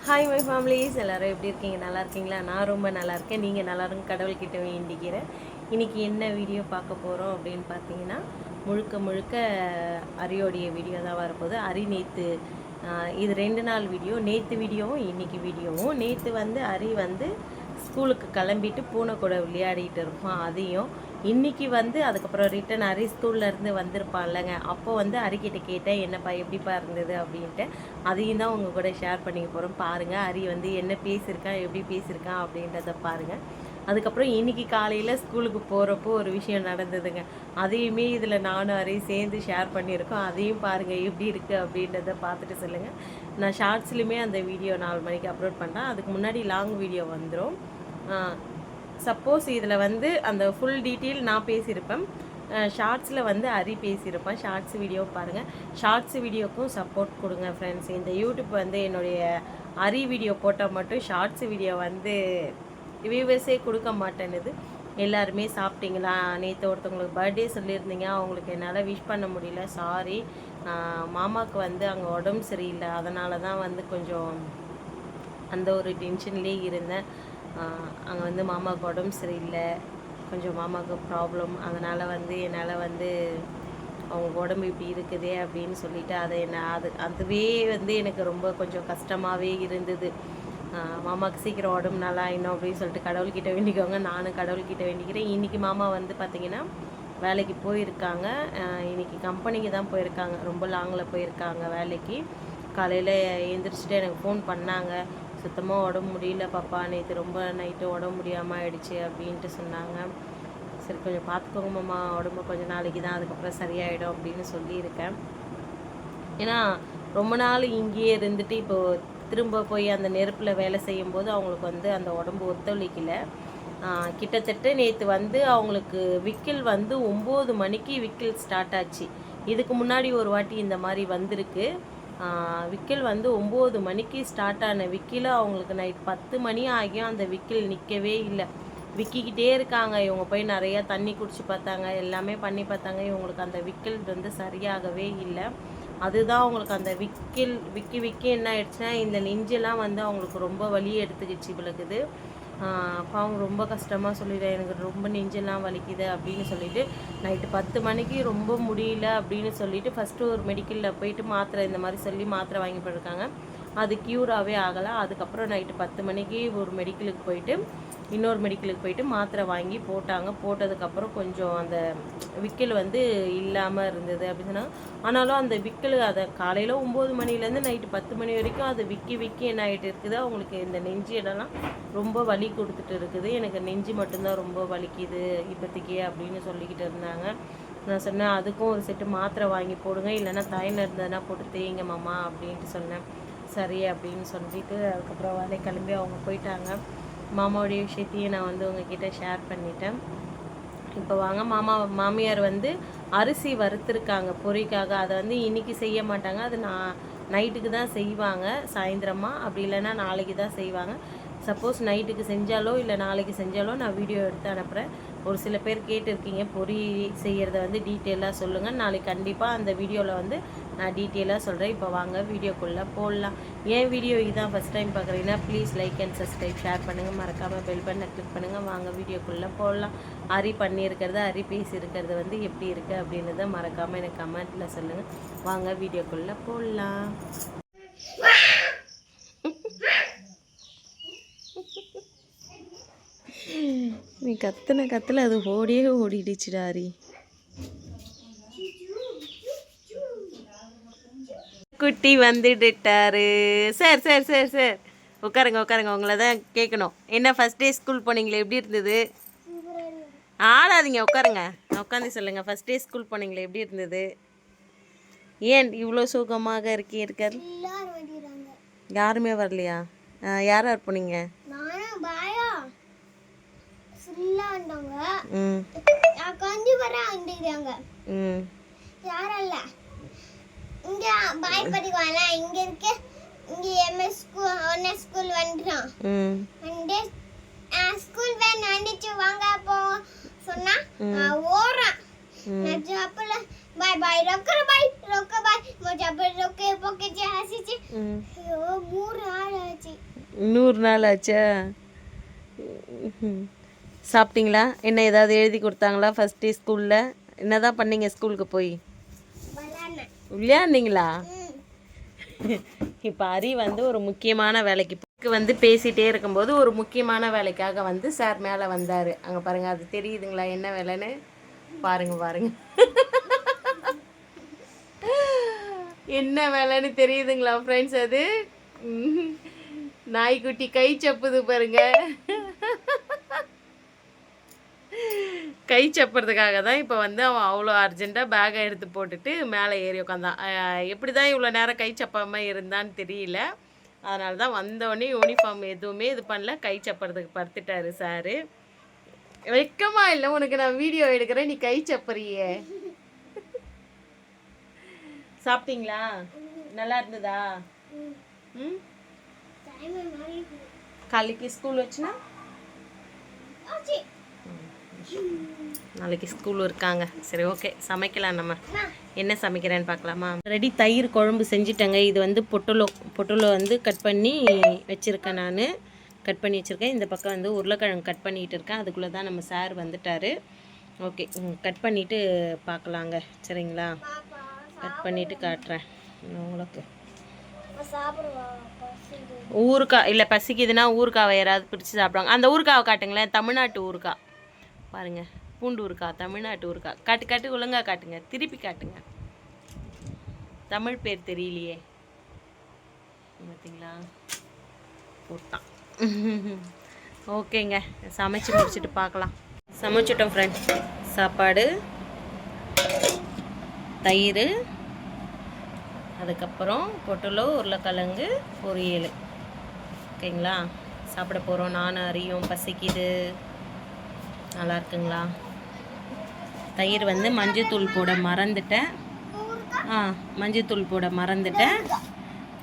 Hi my families, எல்லோரும் எப்படி இருக்கீங்க? நல்லா இருக்கீங்களா? நான் ரொம்ப நல்லா இருக்கேன். நீங்கள் நல்லாருங்க கடவுள்கிட்ட வேண்டிக்கிறேன். இன்றைக்கி என்ன வீடியோ பார்க்க போகிறோம் அப்படின்னு பார்த்தீங்கன்னா, முழுக்க முழுக்க அரியோடைய வீடியோ தான் வரப்போகுது. அரி நேற்று இது 2 நாள் வீடியோ. நேற்று வீடியோவும் இன்றைக்கி வீடியோவும். நேற்று வந்து அரி வந்து ஸ்கூலுக்கு கிளம்பிட்டு பூனை கூட விளையாடிட்டு இருப்பான். அதையும் இன்றைக்கி வந்து அதுக்கப்புறம் ரிட்டன் அரி ஸ்கூல்லேருந்து வந்திருப்பான் இல்லைங்க, அப்போ வந்து அரிக்கிட்ட கேட்டேன், என்னப்பா எப்படிப்பா இருந்தது அப்படின்ட்டு. அதையும் தான் உங்கள் கூட ஷேர் பண்ணிக்க போகிறோம். பாருங்கள் அரி வந்து என்ன பேசியிருக்கான், எப்படி பேசியிருக்கான் அப்படின்றத பாருங்கள். அதுக்கப்புறம் இன்றைக்கி காலையில் ஸ்கூலுக்கு போகிறப்போ ஒரு விஷயம் நடந்ததுங்க. அதையுமே இதில் நானும் அரியும் சேர்ந்து ஷேர் பண்ணியிருக்கோம். அதையும் பாருங்கள் எப்படி இருக்குது அப்படின்றத பார்த்துட்டு சொல்லுங்கள். நான் ஷார்ட்ஸ்லையுமே அந்த வீடியோ 4 மணிக்கு அப்லோட் பண்ணுறேன். அதுக்கு முன்னாடி லாங் வீடியோ வந்துடும். சப்போஸ் இதில் வந்து அந்த ஃபுல் டீட்டெயில் நான் பேசியிருப்பேன். ஷார்ட்ஸில் வந்து அரி பேசியிருப்பேன். ஷார்ட்ஸ் வீடியோ பாருங்கள். ஷார்ட்ஸ் வீடியோக்கும் சப்போர்ட் கொடுங்க ஃப்ரெண்ட்ஸ். இந்த யூடியூப் வந்து என்னுடைய அரி வீடியோ போட்டால் மட்டும் ஷார்ட்ஸ் வீடியோ வந்து வியூவர்ஸே கொடுக்க மாட்டேன்னுது. எல்லாருமே சாப்பிட்டீங்களா? நேற்று ஒருத்தவங்களுக்கு பர்த்டே சொல்லியிருந்தீங்க, அவங்களுக்கு என்னால் விஷ் பண்ண முடியல, சாரி. மாமாவுக்கு வந்து அங்கே உடம்பு சரியில்லை, அதனால தான் வந்து கொஞ்சம் அந்த ஒரு டென்ஷன்லேயே இருந்தேன். அங்கே வந்து மாமாவுக்கு உடம்பு சரியில்லை, கொஞ்சம் மாமாவுக்கு ப்ராப்ளம், அதனால் வந்து என்னால் வந்து அவங்க உடம்பு இப்படி இருக்குதே அப்படின்னு சொல்லிவிட்டு அதை அதுவே வந்து எனக்கு ரொம்ப கொஞ்சம் கஷ்டமாகவே இருந்தது. மாமாவுக்கு சீக்கிரம் உடம்பு நல்லா ஆயிடணும் அப்படின்னு சொல்லிட்டு கடவுள்கிட்ட வேண்டிக்கோங்க. நானும் கடவுள்கிட்ட வேண்டிக்கிறேன். இன்றைக்கி மாமா வந்து பார்த்திங்கன்னா வேலைக்கு போயிருக்காங்க. இன்றைக்கி கம்பெனிக்கு தான் போயிருக்காங்க, ரொம்ப லாங்கில் போயிருக்காங்க வேலைக்கு. காலையில் எழுந்திரிச்சிட்டு எனக்கு ஃபோன் பண்ணாங்க, சுத்தமாக உடம்பு முடியல பாப்பா, நேற்று ரொம்ப நைட்டு உடம்பு முடியாமல் ஆயிடுச்சு அப்படின்ட்டு சொன்னாங்க. சரி கொஞ்சம் பார்த்துக்கோங்க மாமா, உடம்பு கொஞ்சம் நாளைக்கு தான், அதுக்கப்புறம் சரியாயிடும் அப்படின்னு சொல்லியிருக்கேன். ஏன்னா ரொம்ப நாள் இங்கேயே இருந்துட்டு இப்போது திரும்ப போய் அந்த நெருப்பில் வேலை செய்யும்போது அவங்களுக்கு வந்து அந்த உடம்பு ஒத்துழைக்கலை. கிட்டத்தட்ட நேற்று வந்து அவங்களுக்கு விக்கல் வந்து 9 மணிக்கு விக்கல் ஸ்டார்ட் ஆச்சு. இதுக்கு முன்னாடி ஒரு வாட்டி இந்த மாதிரி வந்திருக்கு. விக்கல் வந்து 9 மணிக்கு ஸ்டார்ட் ஆன விக்கில் அவங்களுக்கு நைட் 10 மணி ஆகியும் அந்த விக்கல் நிற்கவே இல்லை. விக்கிக்கிட்டே இருக்காங்க. இவங்க போய் நிறையா தண்ணி குடிச்சு பார்த்தாங்க, எல்லாமே பண்ணி பார்த்தாங்க. இவங்களுக்கு அந்த விக்கல் வந்து சரியாகவே இல்லை. அதுதான் அவங்களுக்கு அந்த விக்கி என்ன ஆயிடுச்சுன்னா, இந்த நெஞ்செல்லாம் வந்து அவங்களுக்கு ரொம்ப வலி எடுத்துக்கிச்சு விளக்குது. அப்போ அவங்க ரொம்ப கஷ்டமாக சொல்லிடுறேன், எனக்கு ரொம்ப நெஞ்செல்லாம் வலிக்குது அப்படின்னு சொல்லிட்டு நைட்டு 10 மணிக்கு ரொம்ப முடியல அப்படின்னு சொல்லிட்டு ஃபஸ்ட்டு ஒரு மெடிக்கலில் போயிட்டு மாத்திரை இந்த மாதிரி சொல்லி மாத்திரை வாங்கி போயிருக்காங்க. அது க்யூராகவே ஆகலை. அதுக்கப்புறம் நைட்டு 10 மணிக்கு ஒரு மெடிக்கலுக்கு போயிட்டு இன்னொரு மெடிக்கலுக்கு போயிட்டு மாத்திரை வாங்கி போட்டாங்க. போட்டதுக்கப்புறம் கொஞ்சம் அந்த விக்கல் வந்து இல்லாமல் இருந்தது அப்படின்னு சொன்னாங்க. ஆனாலும் அந்த விக்கல் அதை காலையில் 9 மணிலேருந்து நைட்டு 10 மணி வரைக்கும் அது விக்கி என்ன ஆகிட்டு இருக்குது. அவங்களுக்கு இந்த நெஞ்சு இடம்லாம் ரொம்ப வலி கொடுத்துட்டு இருக்குது. எனக்கு நெஞ்சு மட்டும்தான் ரொம்ப வலிக்குது இப்போதைக்கு அப்படின்னு சொல்லிக்கிட்டு இருந்தாங்க. நான் சொன்னேன், அதுக்கும் ஒரு செட்டு மாத்திரை வாங்கி போடுங்க, இல்லைன்னா தைலம் இருந்ததுன்னா போட்டு தேய்ங்க மாமா அப்படின்ட்டு சொன்னேன். சரி அப்படின்னு சொல்லிட்டு அதுக்கப்புறம் வேலை கிளம்பி அவங்க போயிட்டாங்க. மாமாவுடைய விஷயத்தையும் நான் வந்து உங்ககிட்ட ஷேர் பண்ணிட்டேன். இப்போ வாங்க, மாமியார் வந்து அரிசி வறுத்துருக்காங்க பொரிக்காக. அதை வந்து இன்றைக்கி செய்ய மாட்டாங்க, அது நைட்டுக்கு தான் செய்வாங்க, சாயந்தரமாக. அப்படி இல்லைன்னா நாளைக்கு தான் செய்வாங்க. சப்போஸ் நைட்டுக்கு செஞ்சாலோ இல்லை நாளைக்கு செஞ்சாலோ நான் வீடியோ எடுத்து அனுப்புகிறேன். ஒரு சில பேர் கேட்டிருக்கீங்க பொரி செய்கிறத வந்து டீட்டெயிலாக சொல்லுங்கள். நாளைக்கு கண்டிப்பாக அந்த வீடியோவில் வந்து நான் டீட்டெயிலாக சொல்கிறேன். இப்போ வாங்க வீடியோக்குள்ளே போடலாம். ஏன் வீடியோ இதுதான் ஃபஸ்ட் டைம் பார்க்குறீங்கன்னா please like and subscribe, share பண்ணுங்கள், மறக்காமல் பெல் பட்டனை கிளிக் பண்ணுங்கள். வாங்க வீடியோக்குள்ளே போடலாம். அரி பண்ணியிருக்கிறது, அரி பேசியிருக்கிறது வந்து எப்படி இருக்குது அப்படின்றத மறக்காமல் எனக்கு கமெண்ட்டில் சொல்லுங்கள். வாங்க வீடியோக்குள்ளே போடலாம். நீ கத்துல அது ஓடிடுச்சுடா அரி. குட்டி வந்துட்டாரு. சார் சார் சார் சார் உட்காருங்க, உங்களை தான் கேட்கணும். என்ன ஃபஸ்ட் டே ஸ்கூல் போனீங்களே, எப்படி இருந்தது? ஆடாதீங்க, உட்காருங்க, உட்காந்து சொல்லுங்கள். ஃபஸ்ட் டே ஸ்கூல் போனீங்களே எப்படி இருந்தது? ஏன் இவ்வளோ சுகமாக இருக்காரு? யாருமே வரலையா? யார் யார் போனீங்க? இங்க பாய் படிவால இங்க இருக்கு. இங்க எம்எஸ் ஸ்கூல் வந்துறோம். வந்து ஸ்கூல் வேன் வந்துச்சு, வாங்க போ சொன்னா ஓடுறான். நான் அப்பல பாய் ரொக்க பாய் மோஜா அப்பல ரொக்க போக்கே ஹசிச்சு. ஓ மூணு ஆள் ஆச்சு. 100 நாள் ஆச்சா? சாப்பிட்டீங்களா? என்ன ஏதாவது எழுதி கொடுத்தாங்களா ஃபஸ்ட் டே ஸ்கூலில்? என்ன தான் பண்ணீங்க ஸ்கூலுக்கு போய்? விளையாண்டிங்களா? இப்போ அரி வந்து ஒரு முக்கியமான வேலைக்கு வந்து பேசிகிட்டே இருக்கும்போது ஒரு முக்கியமான வேலைக்காக வந்து சார் மேலே வந்தார். அங்கே பாருங்கள், அது தெரியுதுங்களா என்ன வேலைன்னு? பாருங்க என்ன வேலைன்னு தெரியுதுங்களா ஃப்ரெண்ட்ஸ்? அது நாய்க்குட்டி கை சப்புது பாருங்க. கை சப்புறதுக்காக தான் இப்போ வந்து அவன் அவ்வளோ அர்ஜென்ட்டாக பேக்கை எடுத்து போட்டுட்டு மேலே ஏறி உட்காந்தான். எப்படி தான் இவ்வளோ நேரம் கை சப்பாமல் இருந்தான்னு தெரியல. அதனால தான் வந்தோடனே யூனிஃபார்ம் எதுவுமே இது பண்ணல, கை சப்புறதுக்கு படுத்துட்டாரு சாரு. வெக்கமா இல்லை உனக்கு? நான் வீடியோ எடுக்கிறேன், நீ கை சப்புறியே. சாப்பிட்டீங்களா? நல்லா இருந்ததா? ம். காலைக்கு ஸ்கூல் வச்சுனா நாளைக்கு ஸ்கூல் இருக்காங்க. சரி, ஓகே, சமைக்கலாம். நம்ம என்ன சமைக்கிறேன்னு பார்க்கலாமா? ரெடி தயிர் குழம்பு செஞ்சுட்டேங்க. இது வந்து பொட்டலோ வந்து கட் பண்ணி வச்சுருக்கேன். நான் கட் பண்ணி வச்சுருக்கேன். இந்த பக்கம் வந்து உருளைக்கிழங்கு கட் பண்ணிகிட்டு இருக்கேன். அதுக்குள்ளே தான் நம்ம சார் வந்துட்டார். ஓகே, கட் பண்ணிவிட்டு பார்க்கலாங்க. சரிங்களா? கட் பண்ணிவிட்டு காட்டுறேன் உங்களுக்கு. ஊறுக்காய் இல்லை, பசிக்குதுன்னா ஊறுக்காவை யாராவது பிடிச்சி சாப்பிடுவாங்க. அந்த ஊறுக்காவை காட்டுங்களேன். தமிழ்நாட்டு ஊறுக்காய் பாருங்கள், பூண்டு ஊறுக்காய், தமிழ்நாட்டு ஊறுக்காய். காட்டு ஒழுங்காக காட்டுங்க, திருப்பி காட்டுங்க. தமிழ் பேர் தெரியலையே, பார்த்தீங்களா? போட்டான். ஓகேங்க, சமைச்சு முடிச்சுட்டு பார்க்கலாம். சமைச்சிட்டோம் ஃப்ரெண்ட்ஸ். சாப்பாடு, தயிர், அதுக்கப்புறம் பொட்டலோ, உருளைக்கிழங்கு பொரியல். ஓகேங்களா? சாப்பிட போகிறோம். நானும் அரியும். பசிக்குது. நல்லா இருக்குங்களா? தயிர் வந்து மஞ்சத்தூள் போட மறந்துட்டேன். மஞ்சத்தூள் போட மறந்துட்டேன்.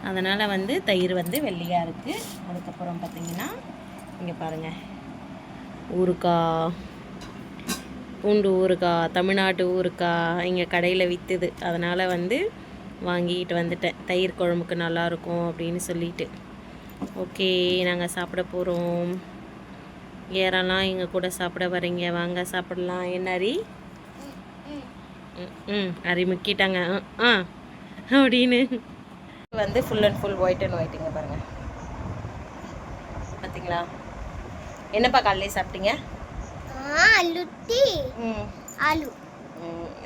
அதனால் வந்து தயிர் வந்து வெள்ளையாக இருக்குது. அதுக்கப்புறம் பார்த்திங்கன்னா இங்கே பாருங்கள், ஊறுக்காய், பூண்டு ஊறுக்காய், தமிழ்நாட்டு ஊறுக்காய் இங்கே கடையில் விற்றுது. அதனால் வந்து வாங்கிட்டு வந்துட்டேன். தயிர் குழம்புக்கு நல்லாயிருக்கும் அப்படின்னு சொல்லிட்டு. ஓகே, நாங்கள் சாப்பிட போகிறோம். யாரெல்லாம் எங்கள் கூட சாப்பிட வரீங்க? வாங்க சாப்பிடலாம். என்ன அரி? அரி முக்கிட்டாங்க அப்படின்னு வந்து full and full white and ஒயிட்டுங்க பாருங்கள். பார்த்தீங்களா? என்னப்பா காலையிலே சாப்பிட்டீங்க?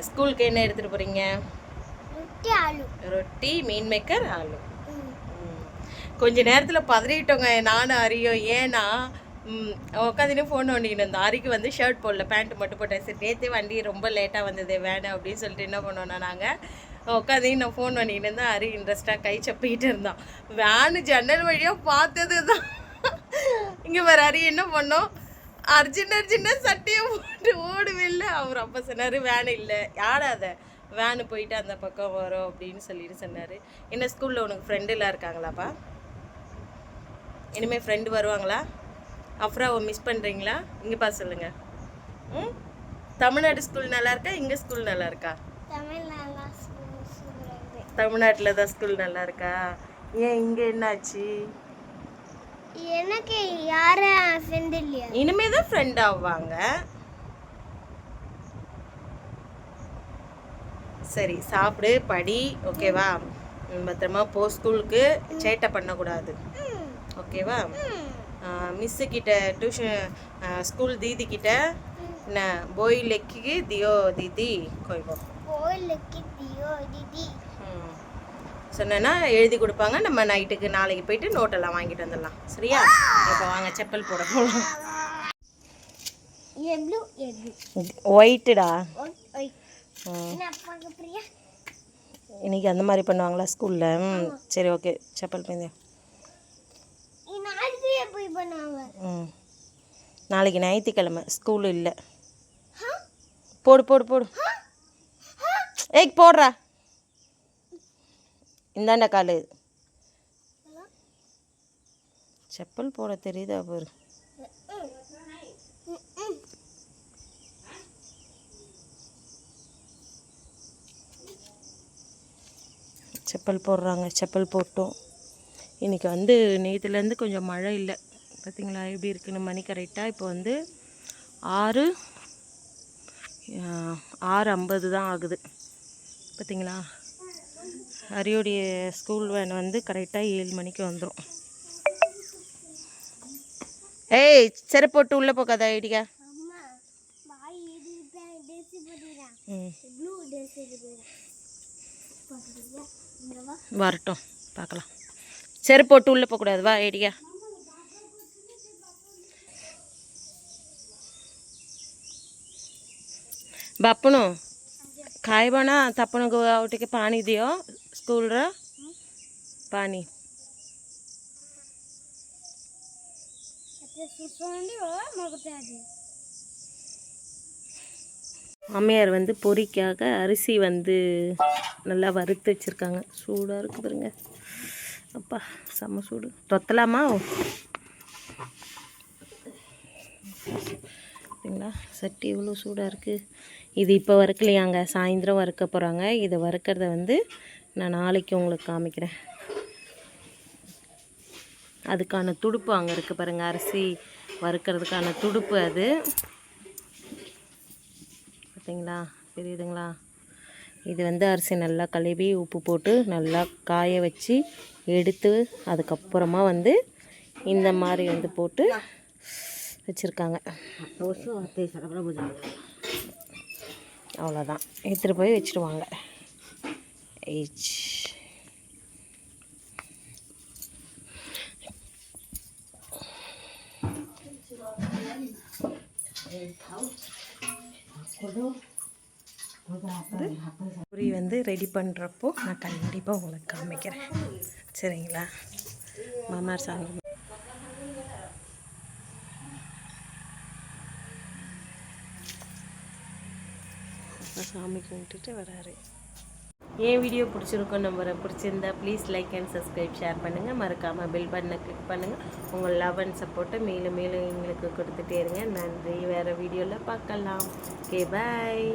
ஸ்கூலுக்கு என்ன எடுத்துகிட்டு போகிறீங்க? ரொட்டி, மீன் மேக்கர், ஆலு. கொஞ்ச நேரத்தில் பதறிட்டோங்க நானும் அரியும். ஏன்னா உட்காந்துன்னு ஃபோன் நோண்டிக்கிட்டு இருந்தோம். அரிக்கு வந்து ஷர்ட் போடல, பேண்ட் மட்டும் போட்டேன். சரி, நேற்றே வண்டி ரொம்ப லேட்டாக வந்தது வேணும் அப்படின்னு சொல்லிட்டு என்ன பண்ணோன்னா, நாங்கள் உட்காந்து நான் ஃபோன் பண்ணிக்கிட்டு இருந்தேன். அரி இன்ட்ரெஸ்ட்டாக கை சப்பிக்கிட்டு இருந்தான். வேனு ஜன்னல் வழியாக பார்த்தது தான். இங்கே வர அரி என்ன பண்ணோம், அர்ஜென்டாக சட்டையை போட்டு ஓடுவில்ல. அவர் அப்போ சொன்னார், வேன் இல்லை, ஆடாத, வேனு போயிட்டு அந்த பக்கம் வரும் அப்படின்னு சொல்லிட்டு சொன்னார். என்ன ஸ்கூலில் உனக்கு ஃப்ரெண்டுலாம் இருக்காங்களாப்பா? இனிமேல் ஃப்ரெண்டு வருவாங்களா? அஃப்ராவை மிஸ் பண்ணுறீங்களா? இங்கே பார்த்து சொல்லுங்கள். தமிழ்நாடு ஸ்கூல் நல்லா இருக்கா, இங்கே ஸ்கூல் நல்லா இருக்கா? தமிழ்நாட்டில் தான் ஸ்கூல் நல்லா இருக்கா? ஏன் இங்கே என்னாச்சு? எனக்கு யாரும் ஃப்ரெண்ட் இல்லையா? இனிமே தான் ஃப்ரெண்ட் ஆவாங்க. சரி, சாப்பிடு, படி, ஓகேவா? பத்திரமா போ ஸ்கூலுக்கு. சேட்டை பண்ணக்கூடாது, ஓகேவா? மிஸ்ஸுக்கிட்ட டியூஷன் ஸ்கூல் தீதி கிட்ட என்ன போய் லெக்கி தியோ தீதி கோய்போ சொன்னா எழுதி கொடுப்பாங்க. நம்ம நைட்டுக்கு நாளைக்கு போயிட்டு நோட்டெல்லாம் வாங்கிட்டு வந்துடலாம். சரியா? இப்போ வாங்க செப்பல் போட போகலாம். ஒயிட்டுடா. இன்னைக்கு அந்த மாதிரி பண்ணுவாங்களா ஸ்கூலில்? சரி, ஓகே, செப்பல் போய் நாளைக்கு ஞாயிற்றுக்கிழமை ஸ்கூல் இல்லை. போடு போடு போடு. ஏய் போடுறா. இந்தாண்ட காலு. செப்பல் போட தெரியுதா பாரு. செப்பல் போடுறாங்க. செப்பல் போட்டோம். இன்றைக்கி வந்து நேற்றுலேருந்து கொஞ்சம் மழை இல்லை. பார்த்திங்களா எப்படி இருக்குன்னு? மணி கரெக்டாக இப்போ வந்து 6:50 தான் ஆகுது. பார்த்திங்களா, அரியோடைய ஸ்கூல் வேன் வந்து கரெக்டாக 7 மணிக்கு வந்துடும். ஏய், செருப்பு போட்டு உள்ளே போகாதா ஐடியா? வரட்டும், பார்க்கலாம். செருப்பு போட்டு உள்ளே போகக்கூடாது, வா ஐடியா. बापनो खाइबा तपन गोटे पानी दियो स्कूल रा पानी அம்மையார் வந்து பொரிக்காக அரிசி வந்து நல்லா வறுத்து வச்சுருக்காங்க. சூடாக இருக்குது பாருங்க. அப்பா செம்ம சூடு. தொத்தலாமா? பார்த்தீங்களா சட்டி இவ்வளோ சூடாக இருக்குது. இது இப்போ வறுக்கலையாங்க, சாயந்தரம் வறுக்க போகிறாங்க. இதை வறுக்கிறத வந்து நான் நாளைக்கு உங்களுக்கு காமிக்கிறேன். அதுக்கான துடுப்பு அங்கே இருக்குது பாருங்கள், அரிசி வறுக்கிறதுக்கான துடுப்பு அது. பார்த்தீங்களா, தெரியுதுங்களா? இது வந்து அரிசி நல்லா கழுவி உப்பு போட்டு நல்லா காய வச்சு எடுத்து அதுக்கப்புறமா வந்து இந்த மாதிரி வந்து போட்டு வச்சுருக்காங்க. அவ்வளோதான், எடுத்துகிட்டு போய் வச்சுருவாங்க. பூரி வந்து ரெடி பண்ணுறப்போ நான் கண்டிப்பாக உங்களுக்கு காமிக்கிறேன். சரிங்களா? மாமனார் சாமி சாமி கும்பிட்டுட்டு வராரு. என் வீடியோ பிடிச்சிருக்கோம் நம்புறேன். பிடிச்சிருந்தா please like and subscribe, share பண்ணுங்கள். மறக்காமல் பெல் பட்டனை கிளிக் பண்ணுங்கள். உங்கள் லவ் அண்ட் சப்போர்ட்டை மேலும் மேலும் எங்களுக்கு கொடுத்துட்டே இருங்க. நன்றி. வேறு வீடியோவில் பார்க்கலாம். ஓகே, பாய்.